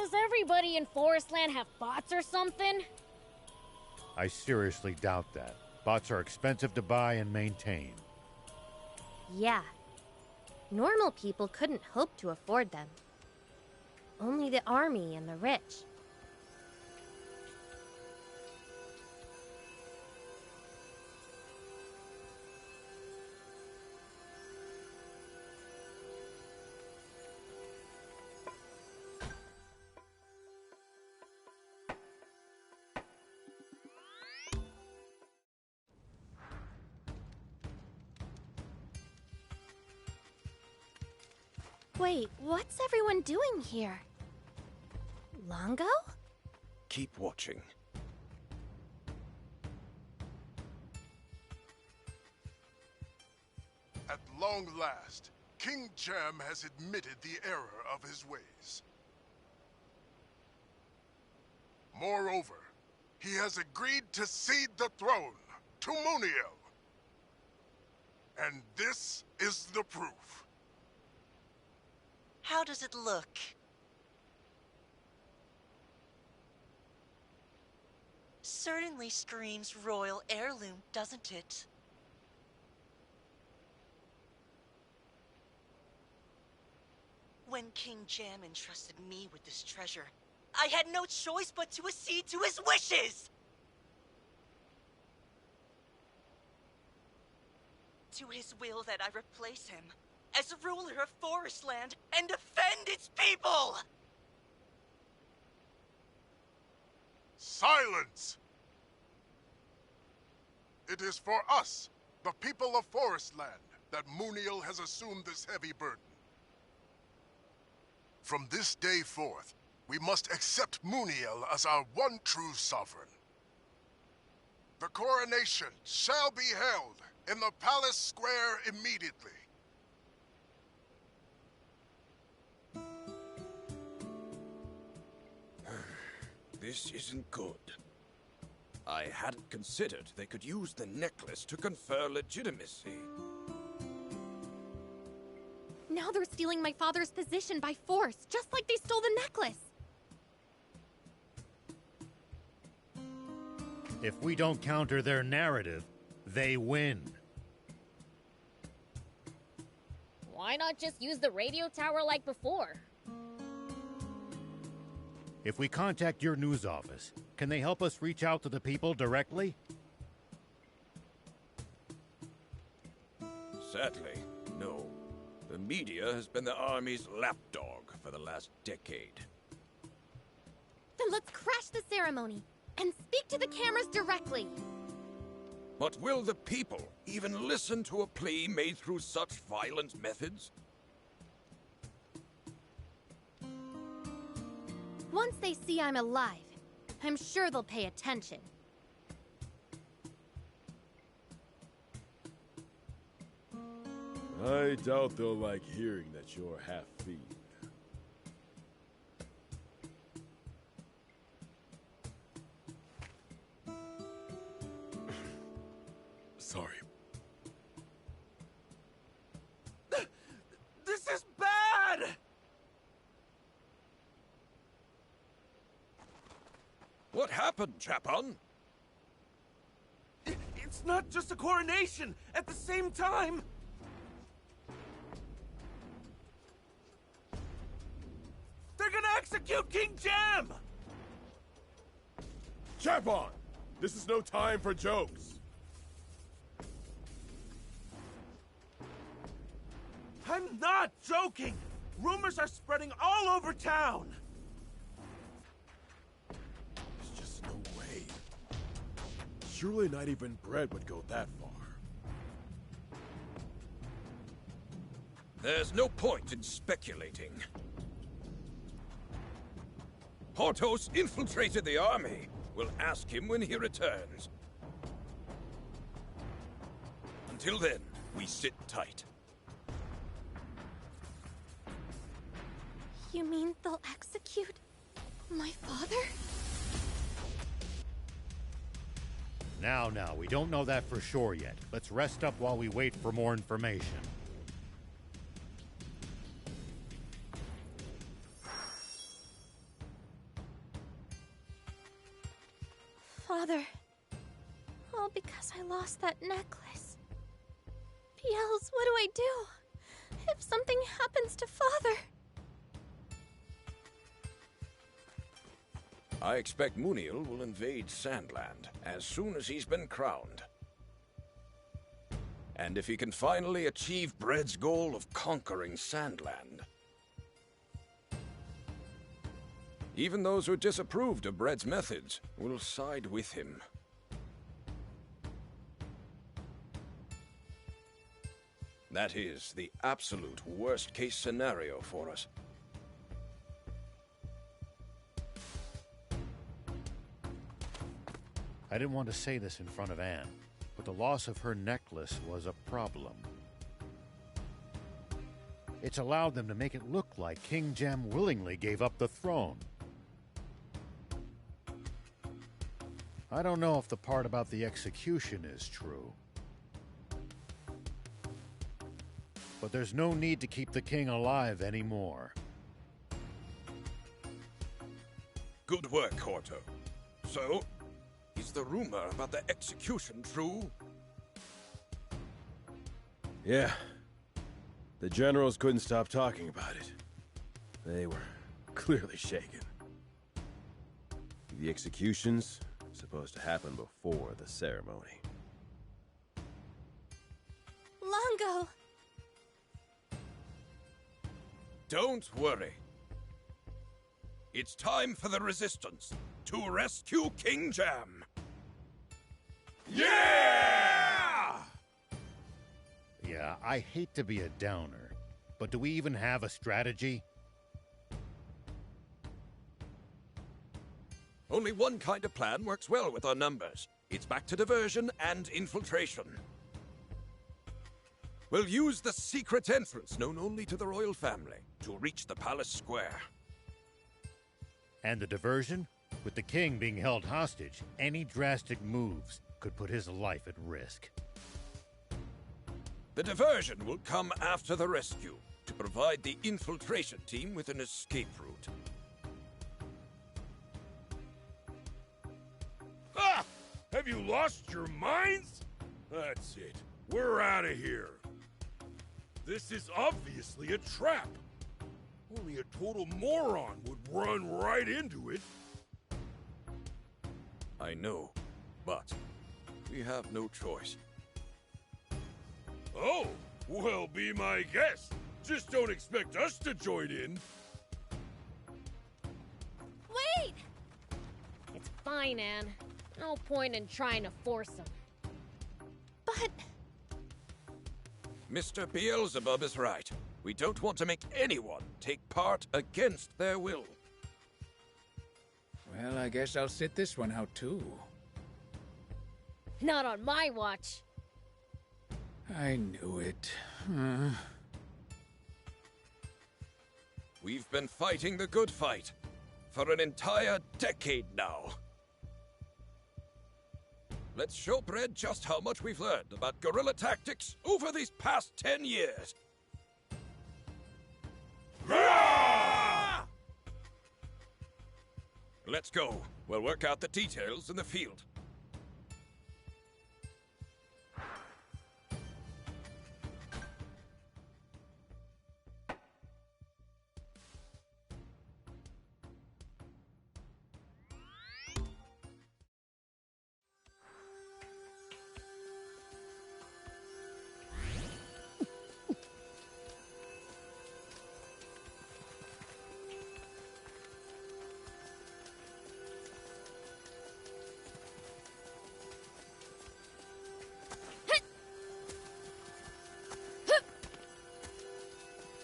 Does everybody in Forestland have bots or something? I seriously doubt that. Bots are expensive to buy and maintain. Yeah. Normal people couldn't hope to afford them. Only the army and the rich. Wait, what's everyone doing here? Longo? Keep watching. At long last, King Jam has admitted the error of his ways. Moreover, he has agreed to cede the throne to Muniel. And this is the proof. How does it look? Certainly screams royal heirloom, doesn't it? When King Jam entrusted me with this treasure, I had no choice but to accede to his wishes! To his will that I replace him as ruler of Forestland and defend its people! Silence! It is for us, the people of Forestland, that Muniel has assumed this heavy burden. From this day forth, we must accept Muniel as our one true sovereign. The coronation shall be held in the palace square immediately. This isn't good. I hadn't considered they could use the necklace to confer legitimacy. Now they're stealing my father's position by force, just like they stole the necklace. If we don't counter their narrative, they win. Why not just use the radio tower like before? If we contact your news office, can they help us reach out to the people directly? Sadly, no. The media has been the Army's lapdog for the last decade. Then let's crash the ceremony and speak to the cameras directly. But will the people even listen to a plea made through such violent methods? Once they see I'm alive, I'm sure they'll pay attention. I doubt they'll like hearing that you're half-fiend. Sorry. This is bad! What happened, Chapon? It's not just a coronation! At the same time! They're gonna execute King Jam! Chapon! This is no time for jokes. I'm not joking! Rumors are spreading all over town! There's just no way. Surely not even bread would go that far. There's no point in speculating. Portos infiltrated the army. We'll ask him when he returns. Until then, we sit tight. You mean they'll execute my father? Now, we don't know that for sure yet. Let's rest up while we wait for more information. Father. All because I lost that necklace. Piels, what do I do? If something happens to Father... I expect Muniel will invade Sandland as soon as he's been crowned. And if he can finally achieve Bread's goal of conquering Sandland. Even those who disapproved of Bread's methods will side with him. That is the absolute worst-case scenario for us. I didn't want to say this in front of Anne, but the loss of her necklace was a problem. It's allowed them to make it look like King Jem willingly gave up the throne. I don't know if the part about the execution is true. But there's no need to keep the king alive anymore. Good work, Horto. So, is the rumor about the execution true? Yeah. The generals couldn't stop talking about it. They were clearly shaken. The execution's supposed to happen before the ceremony. Longo! Don't worry. It's time for the Resistance to rescue King Jem. Yeah! Yeah, I hate to be a downer, but do we even have a strategy? Only one kind of plan works well with our numbers. It's back to diversion and infiltration. We'll use the secret entrance known only to the royal family to reach the palace square. And the diversion? With the king being held hostage, any drastic moves could put his life at risk. The diversion will come after the rescue to provide the infiltration team with an escape route. Ah! Have you lost your minds? That's it. We're out of here. This is obviously a trap. Only a total moron would run right into it. I know, but we have no choice. Oh, well, be my guest. Just don't expect us to join in. Wait! It's fine, Anne. No point in trying to force him. But... Mr. Beelzebub is right. We don't want to make anyone take part against their will. Well, I guess I'll sit this one out too. Not on my watch. I knew it. We've been fighting the good fight for an entire decade now. Let's show Bread just how much we've learned about guerrilla tactics over these past 10 years. Let's go. We'll work out the details in the field.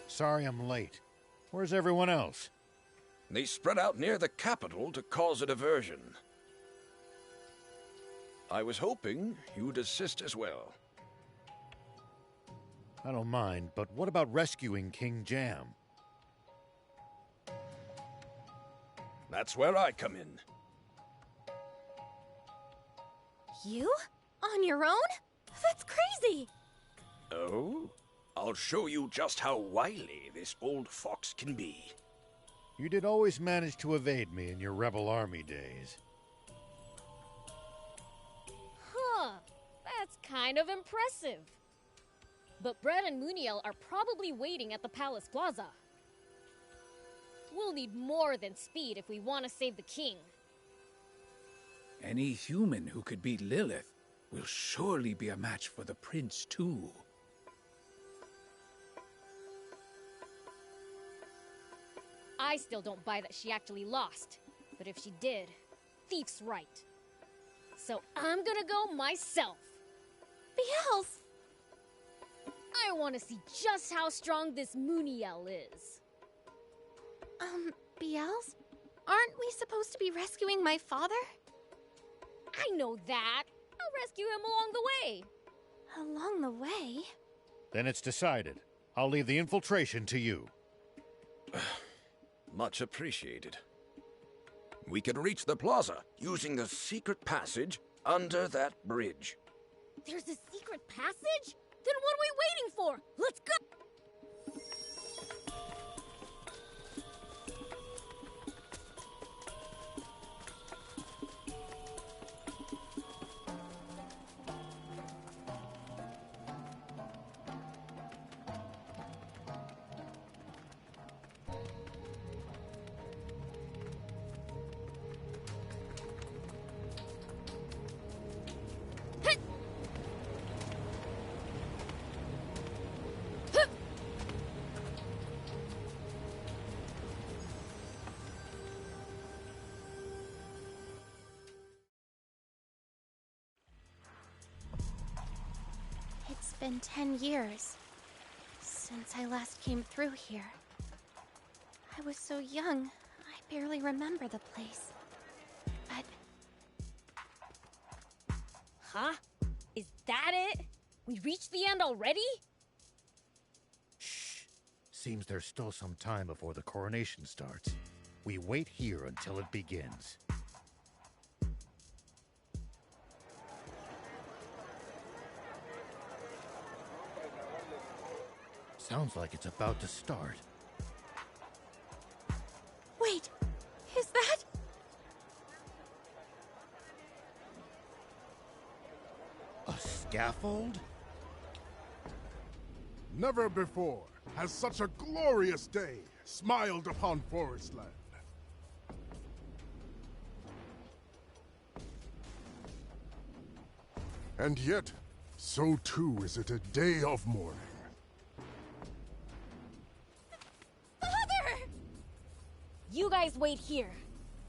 Sorry I'm late. Where's everyone else? They spread out near the capital to cause a diversion. I was hoping you'd assist as well. I don't mind, but what about rescuing King Jam? That's where I come in. You? On your own? That's crazy! Oh? I'll show you just how wily this old fox can be. You did always manage to evade me in your rebel army days. kind of impressive. But Brett and Muniel are probably waiting at the Palace Plaza. We'll need more than speed if we want to save the king. Any human who could beat Lilith will surely be a match for the prince, too. I still don't buy that she actually lost. But if she did, Thief's right. So I'm gonna go myself. Biels! I want to see just how strong this Muniel is. Biels? Aren't we supposed to be rescuing my father? I know that. I'll rescue him along the way. Along the way? Then it's decided. I'll leave the infiltration to you. Much appreciated. We can reach the plaza using the secret passage under that bridge. There's a secret passage? Then what are we waiting for? Let's go! It's been 10 years since I last came through here. I was so young, I barely remember the place. But... Huh? Is that it? We reached the end already? Shh. Seems there's still some time before the coronation starts. We wait here until it begins. Sounds like it's about to start. Wait, is that... A scaffold? Never before has such a glorious day smiled upon Forestland. And yet, so too is it a day of mourning. Father! You guys wait here.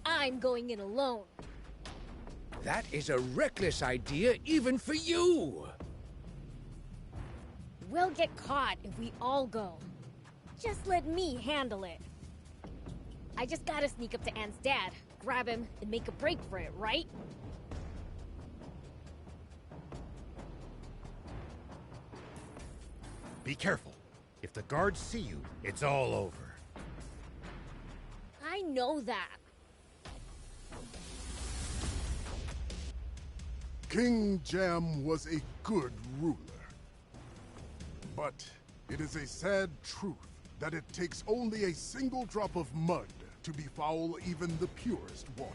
I'm going in alone. That is a reckless idea even for you! We'll get caught if we all go. Just let me handle it. I just gotta sneak up to Anne's dad, grab him, and make a break for it, right? Be careful. If the guards see you, it's all over. I know that. King Jam was a good ruler. But it is a sad truth that it takes only a single drop of mud to befoul even the purest water.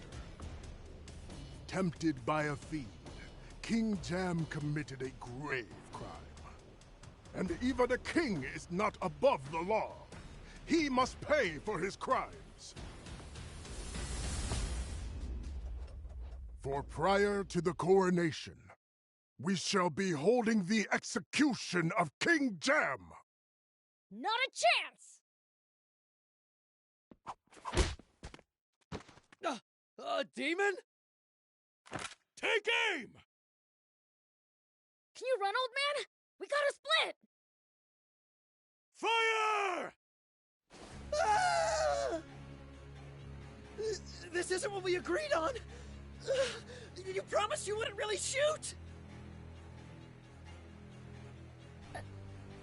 Tempted by a fiend, King Jam committed a grave crime. And even a king is not above the law. He must pay for his crimes. For prior to the coronation, we shall be holding the execution of King Jam. Not a chance! Demon? Take aim! Can you run, old man? We gotta split! Fire! Ah! This isn't what we agreed on! You promised you wouldn't really shoot!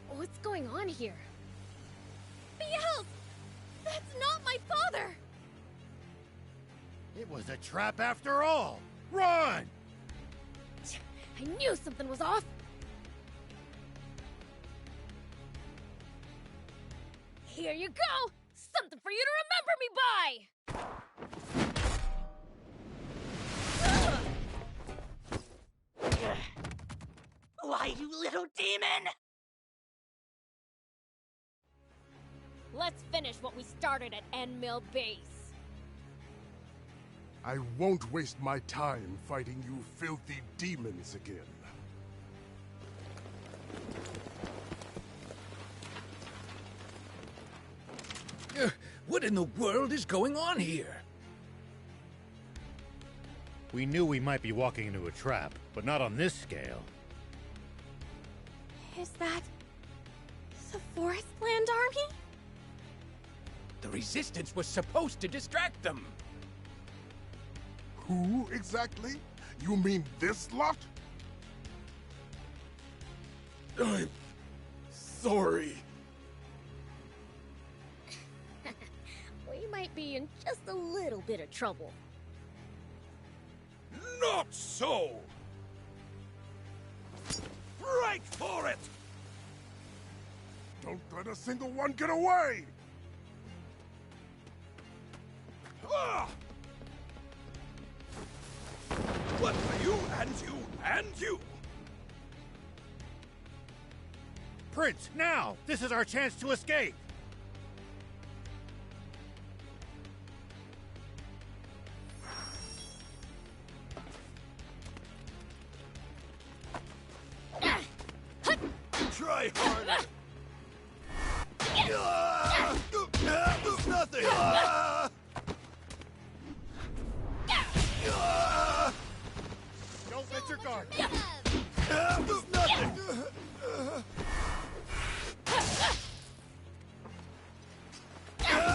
What's going on here? Biels! That's not my father! It was a trap after all! Run! I knew something was off! Here you go! Something for you to remember me by! Why, you little demon! Let's finish what we started at End Mill Base. I won't waste my time fighting you filthy demons again. What in the world is going on here? We knew we might be walking into a trap, but not on this scale. Is that the Forestland army? The Resistance was supposed to distract them. Who exactly? You mean this lot? I'm sorry. We might be in just a little bit of trouble. Not so! Break for it! Don't let a single one get away! Ah! What for you and you and you? Prince, now! This is our chance to escape! Try harder! There's nothing! Don't let your guard! There's nothing!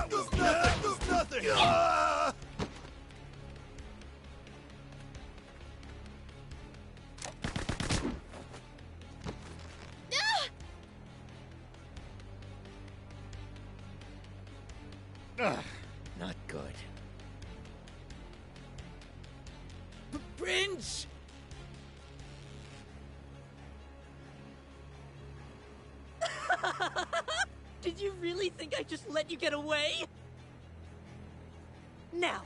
There's nothing! Not good. Prince! Did you really think I just let you get away? Now,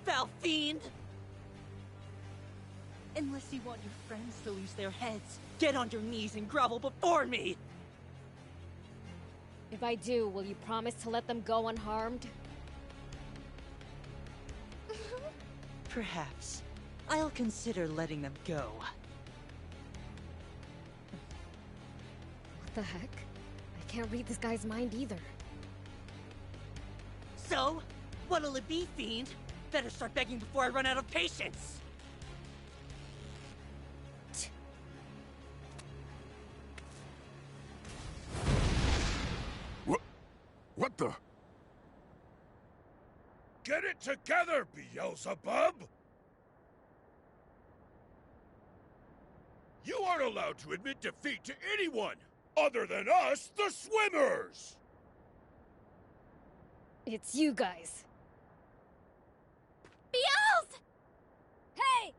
foul fiend! Unless you want your friends to lose their heads, get on your knees and grovel before me! If I do, will you promise to let them go unharmed? Perhaps. I'll consider letting them go. What the heck? I can't read this guy's mind either. So, what'll it be, fiend? Better start begging before I run out of patience! What the? Get it together, Beelzebub! You aren't allowed to admit defeat to anyone other than us, the swimmers! It's you guys. Beelz! Hey!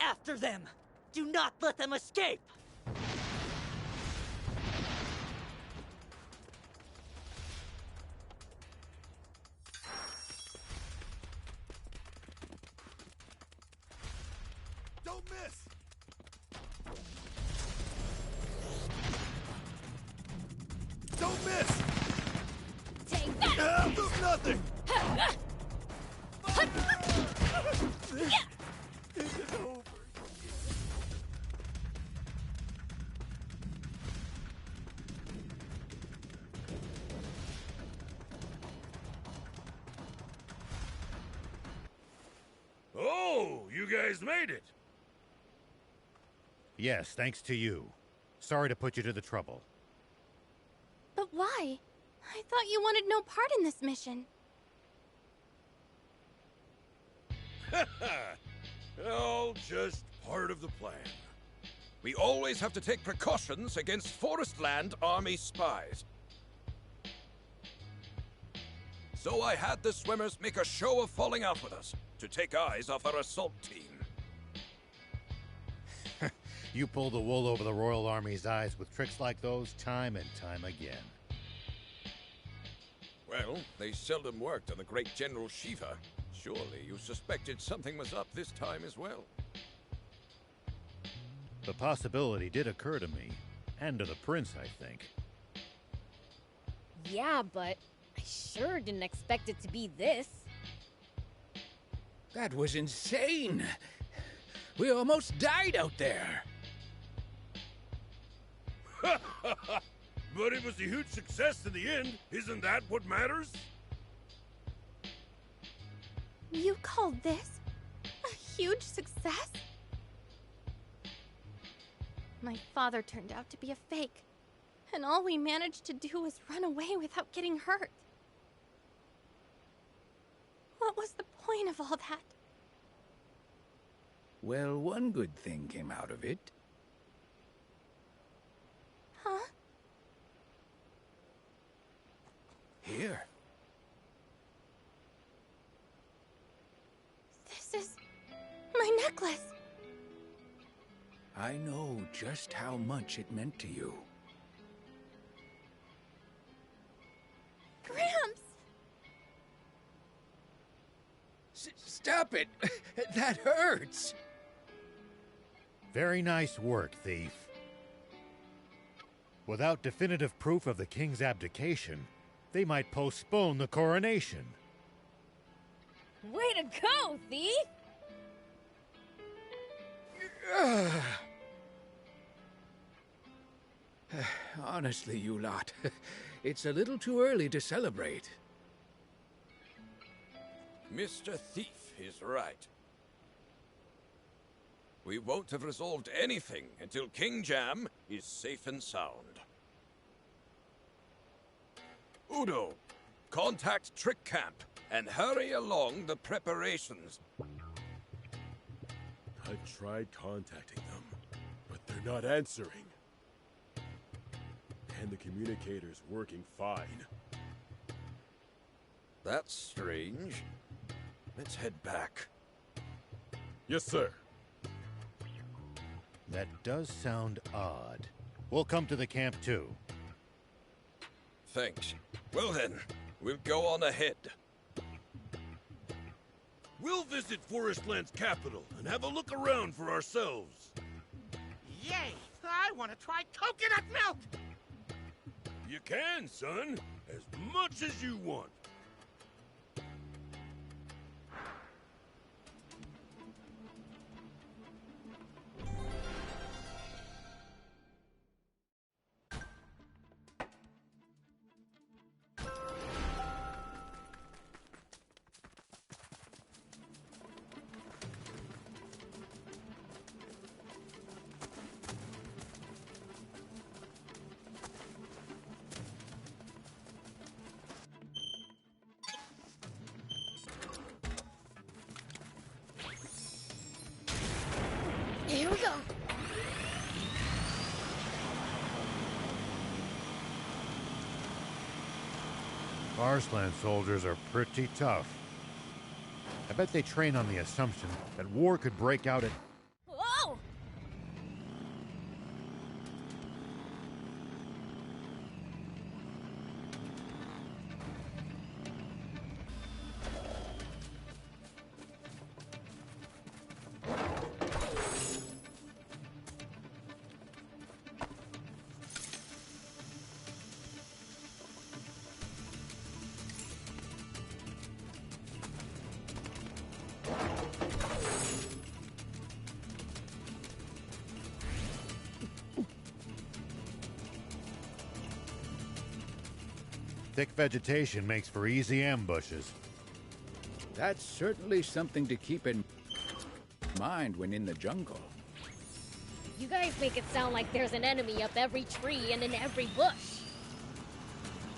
After them! Do not let them escape! Don't miss! Don't miss! Take that! There's nothing! This is over. Oh, you guys made it! Yes, thanks to you. Sorry to put you to the trouble. But why? I thought you wanted no part in this mission. All just part of the plan. We always have to take precautions against Forestland army spies. So I had the swimmers make a show of falling out with us to take eyes off our assault team. You pull the wool over the Royal Army's eyes with tricks like those time and time again. Well, they seldom worked on the great General Shiva. Surely you suspected something was up this time as well. The possibility did occur to me, and to the prince, I think. Yeah, but I sure didn't expect it to be this. That was insane! We almost died out there! But it was a huge success in the end. Isn't that what matters? You call this a huge success? My father turned out to be a fake, and all we managed to do was run away without getting hurt. What was the point of all that? Well, one good thing came out of it. Huh? Here. This is my necklace. I know just how much it meant to you. Gramps! Stop it! That hurts! Very nice work, thief. Without definitive proof of the king's abdication, they might postpone the coronation. Way to go, thief! Honestly, you lot, it's a little too early to celebrate. Mr. Thief is right. We won't have resolved anything until King Jam is safe and sound. Udo, contact Trick Camp and hurry along the preparations. I tried contacting them, but they're not answering. And the communicator's working fine. That's strange. Let's head back. Yes, sir. That does sound odd. We'll come to the camp too. Thanks. Well then, we'll go on ahead. We'll visit Forestland's capital and have a look around for ourselves. Yay! I want to try coconut milk! You can, son. As much as you want. Here we go. Arslan soldiers are pretty tough. I bet they train on the assumption that war could break out at... Whoa! Thick vegetation makes for easy ambushes. That's certainly something to keep in mind when in the jungle. You guys make it sound like there's an enemy up every tree and in every bush.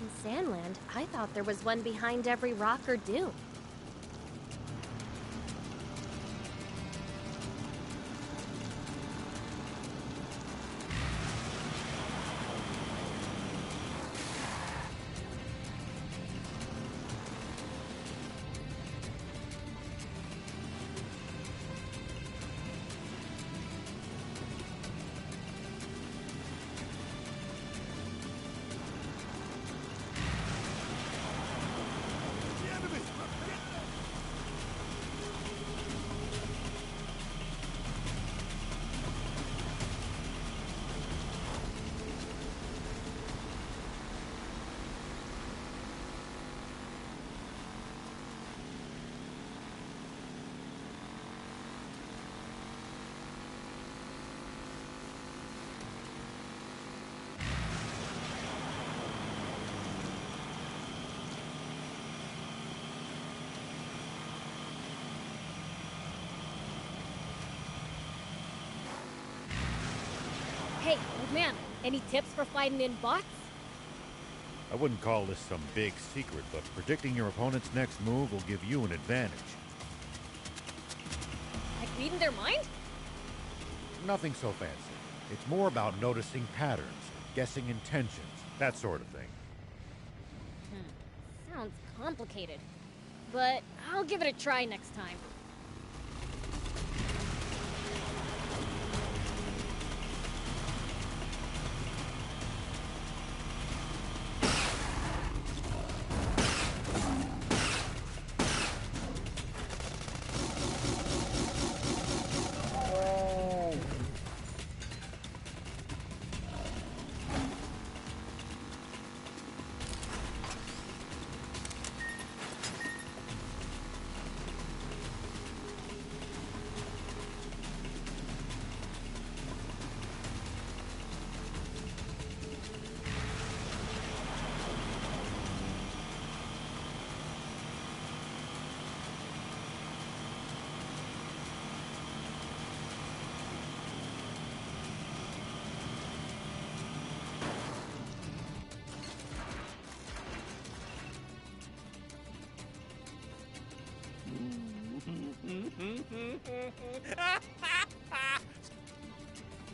In Sandland, I thought there was one behind every rock or dune. Man, any tips for fighting in bots? I wouldn't call this some big secret, but predicting your opponent's next move will give you an advantage. Like reading their mind? Nothing so fancy. It's more about noticing patterns, guessing intentions, that sort of thing. Sounds complicated. But I'll give it a try next time.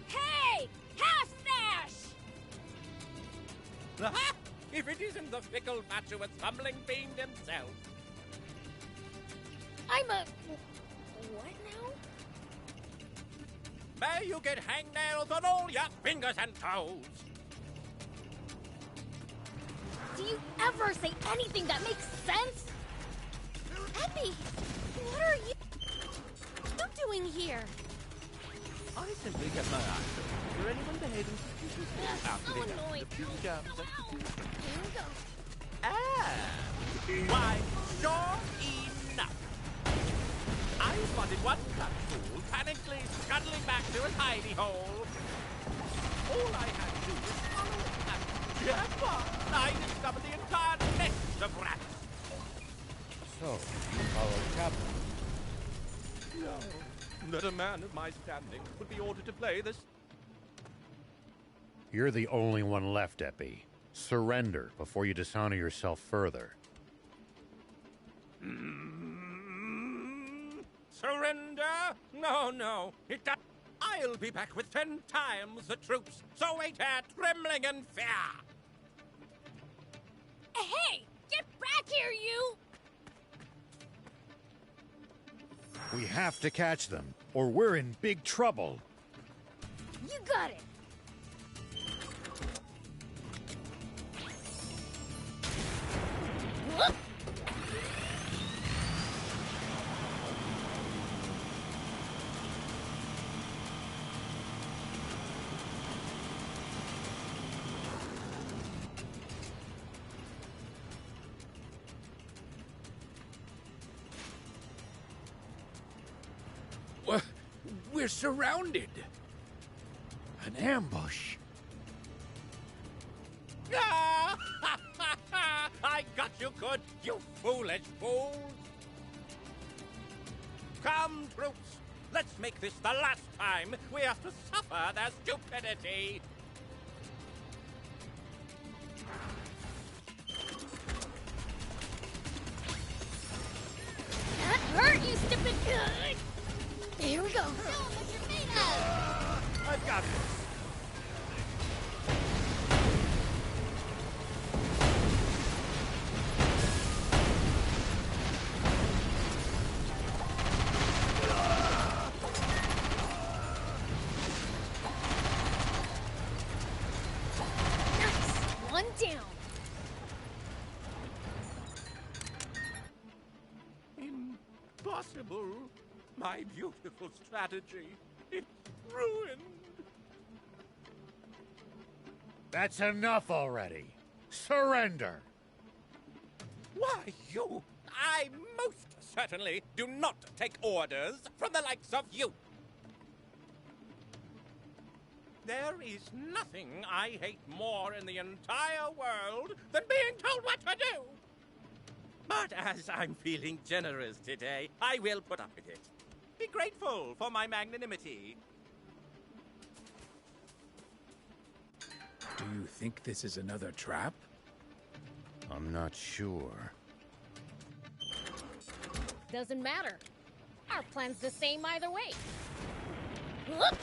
Hey! Half Smash! If it isn't the fickle, fatuous, fumbling fiend himself. I'm a... what now? May you get hangnails on all your fingers and toes. Do you ever say anything that makes sense? Epi! What are you doing here? I simply get my eyes open. For anyone behaving That's so annoying. Here we go. Why, sure enough. I spotted one cut fool panically scuttling back to his hidey hole. All I had to do was follow it. Jackpot! I discovered the entire nest of rats. So, you followed Captain. No, that a man of my standing would be ordered to play this. You're the only one left, Epi. Surrender before you dishonor yourself further. Surrender? No. I'll be back with 10 times the troops, so wait here, trembling in fear. Hey! Get back here, you! We have to catch them, or we're in big trouble. You got it! Whoop! We're surrounded. An ambush. Ah! I got you good, you foolish fools! Come, troops, let's make this the last time we have to suffer their stupidity. That hurt, you stupid good! Here we go. I've got this. Nice! One down. Impossible. My beautiful strategy. It's ruined. That's enough already. Surrender. Why, you? I most certainly do not take orders from the likes of you. There is nothing I hate more in the entire world than being told what to do. But as I'm feeling generous today, I will put up with it. Be grateful for my magnanimity. You think this is another trap? I'm not sure. Doesn't matter. Our plan's the same either way. Whoop!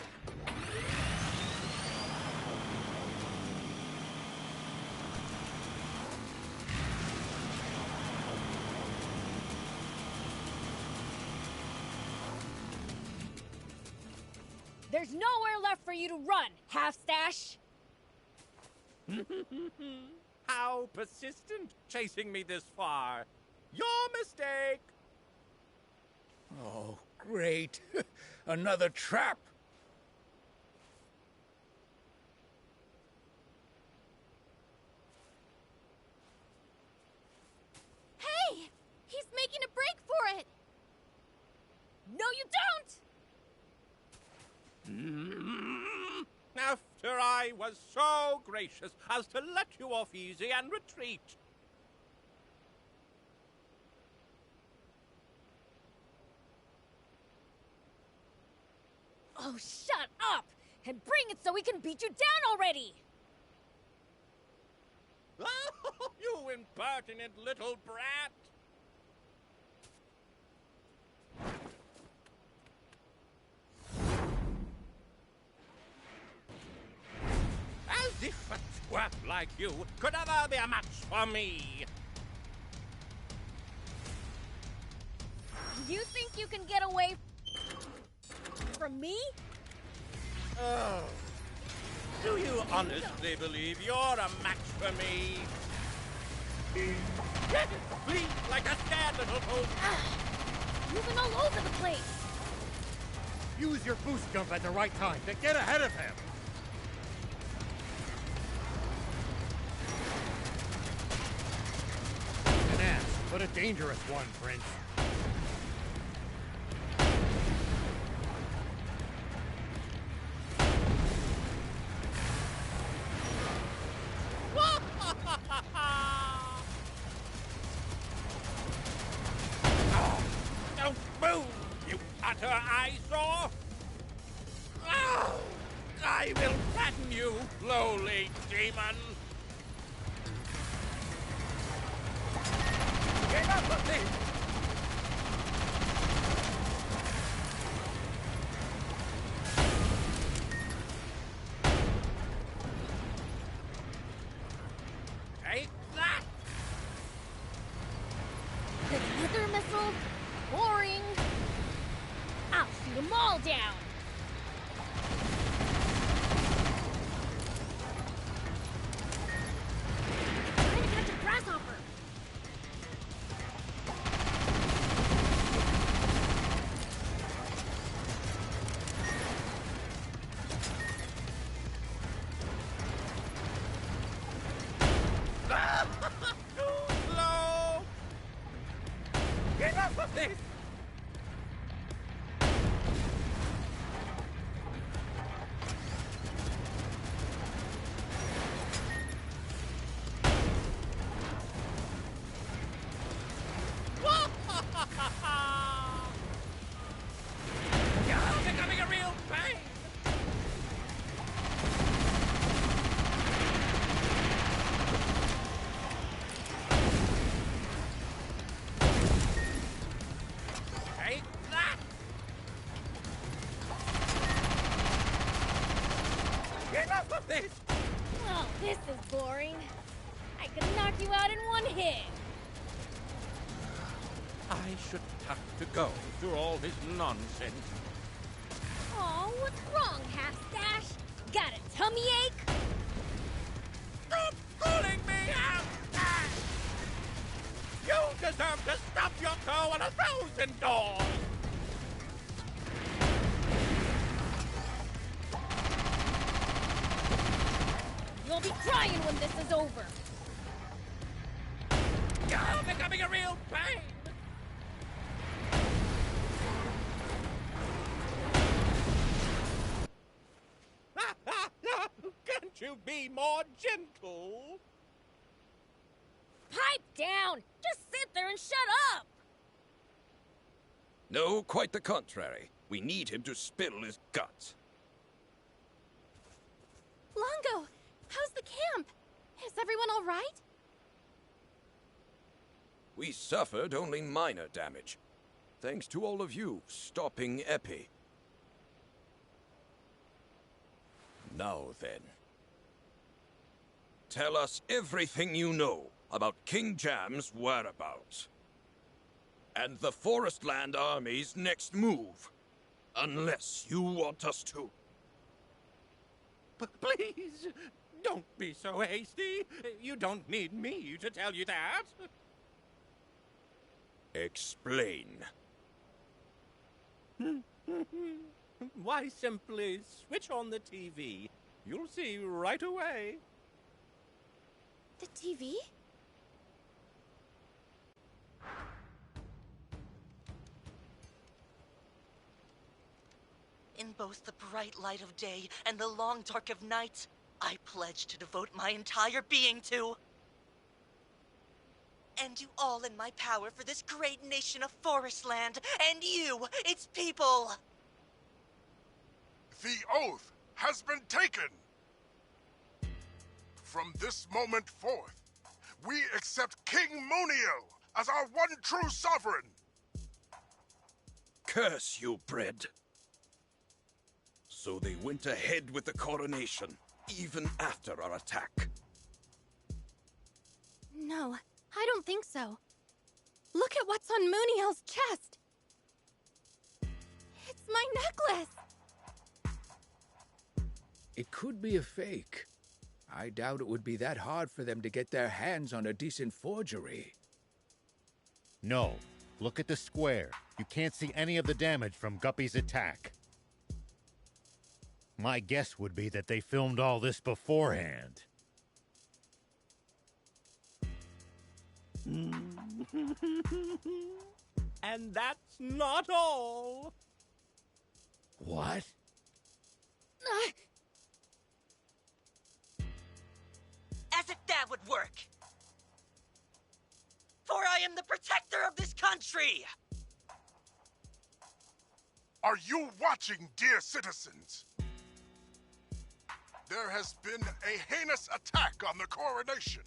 There's nowhere left for you to run, half-stash! How persistent, chasing me this far. Your mistake! Oh, great. Another trap. Hey! He's making a break for it! No, you don't! After I was so gracious as to let you off easy and retreat. Oh, shut up! And bring it so we can beat you down already! Oh, you impertinent little brat! As if a twerp like you could ever be a match for me! You think you can get away from me? Oh. Do you honestly believe you're a match for me? Bleed like a scared little post! Moving all over the place! Use your boost jump at the right time to get ahead of him! An ass, but a dangerous one, Prince. Don't move, you utter eyesore! Oh, I will flatten you, lowly demon! Get up of this! Take that! Another missile? Boring! I'll shoot them all down! Trying to catch a grasshopper! Too slow! Get up of this! You're becoming a real pain! Take that! Get off of this! Oh, this is boring. I could knock you out in one hit. I shouldn't have to go through all this nonsense. Oh, what's wrong, half-stash? Got a tummy ache? Stop calling me out! You deserve to stub your toe on 1,000 doors! You'll be crying when this is over. You're becoming a real pain! Can't you be more gentle? Pipe down! Just sit there and shut up! No, quite the contrary. We need him to spill his guts. Longo, How's the camp? Is everyone all right? We suffered only minor damage, thanks to all of you stopping Epi. Now then, tell us everything you know about King Jam's whereabouts. And the Forestland Army's next move. Unless you want us to. Please, don't be so hasty. You don't need me to tell you that. Explain. Why, simply switch on the TV. You'll see right away. The TV? In both the bright light of day and the long dark of night, I pledge to devote my entire being to and do all in my power for this great nation of Forestland and you, its people. The oath has been taken. From this moment forth, we accept King Muniel as our one true sovereign. Curse you, Bread. So they went ahead with the coronation, even after our attack. No, I don't think so. Look at what's on Muniel's chest. It's my necklace. It could be a fake. I doubt it would be that hard for them to get their hands on a decent forgery. No. Look at the square. You can't see any of the damage from Guppy's attack. My guess would be that they filmed all this beforehand. And that's not all. What? As if that would work. For I am the protector of this country! Are you watching, dear citizens? There has been a heinous attack on the coronation.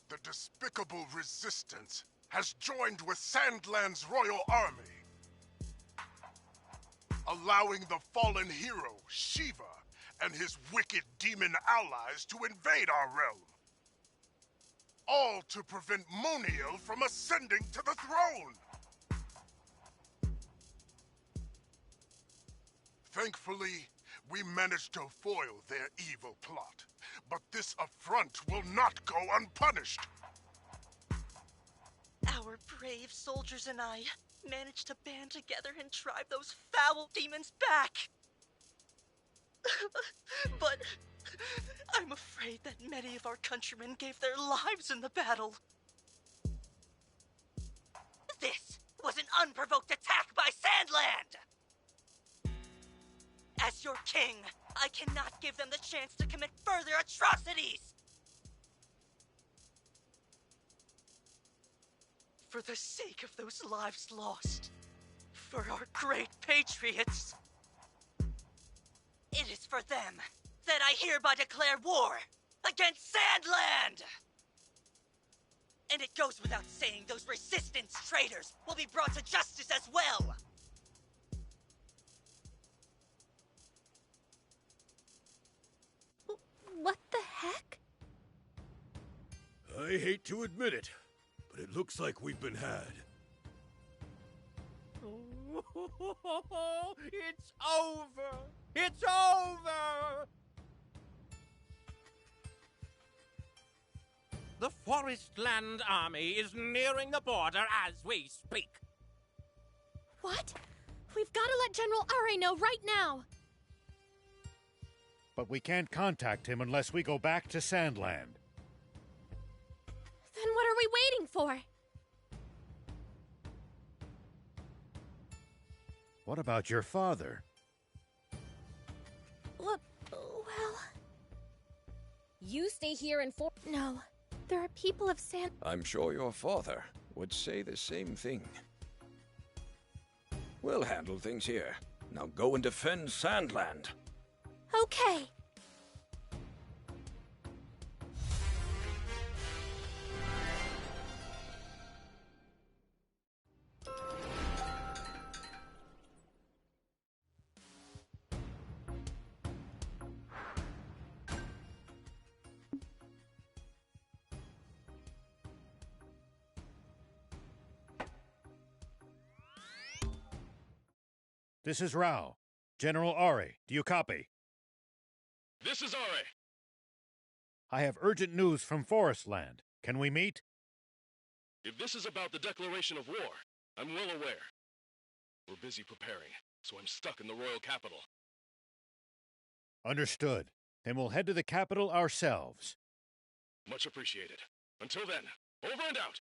The despicable resistance has joined with Sandland's royal army, allowing the fallen hero, Shiva, and his wicked demon allies to invade our realm. All to prevent Muniel from ascending to the throne. Thankfully, we managed to foil their evil plot, but this affront will not go unpunished. Our brave soldiers and I managed to band together and drive those foul demons back. But I'm afraid that many of our countrymen gave their lives in the battle. This was an unprovoked attack by Sandland! As your king, I cannot give them the chance to commit further atrocities! For the sake of those lives lost, for our great patriots, it is for them that I hereby declare war against Sandland! And it goes without saying those resistance traitors will be brought to justice as well! What the heck? I hate to admit it, but it looks like we've been had. It's over! It's over! The Forestland Army is nearing the border as we speak. What? We've got to let General Are know right now. But we can't contact him unless we go back to Sandland. Then what are we waiting for? What about your father? Well... You stay here and No. There are people of Sand... I'm sure your father would say the same thing. We'll handle things here. Now go and defend Sandland. Okay. This is Rao. General Ari, do you copy? This is Ari. I have urgent news from Forestland. Can we meet? If this is about the declaration of war, I'm well aware. We're busy preparing, so I'm stuck in the royal capital. Understood. Then we'll head to the capital ourselves. Much appreciated. Until then, over and out!